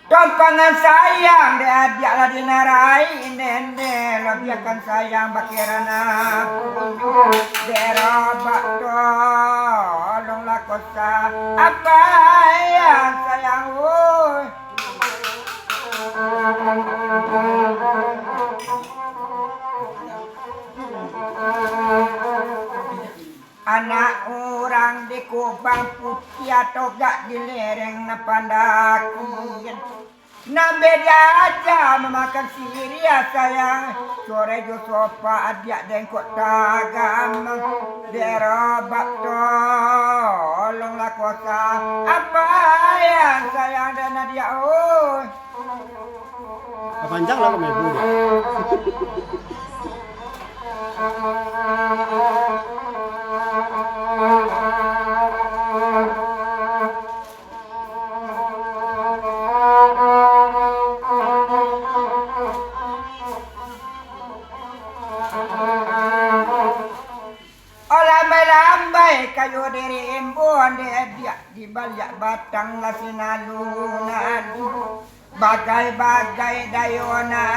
Tompangan sayang de adik lah dinarai nende lebiakan sayang bakirana derobak tolonglah kosa apa yang sayang anak orang di Kubang putih atau gak di lereng na pandakin na beda aja memakan siria sayang sore jo sopa adik dengkot tagam derobak tolonglah kosa apa yang sayang dan dia Panjang lah kami bu. Lambai-lambai kayu diri imbuan dia di balik batang la sinalunan bagai-bagai dayonan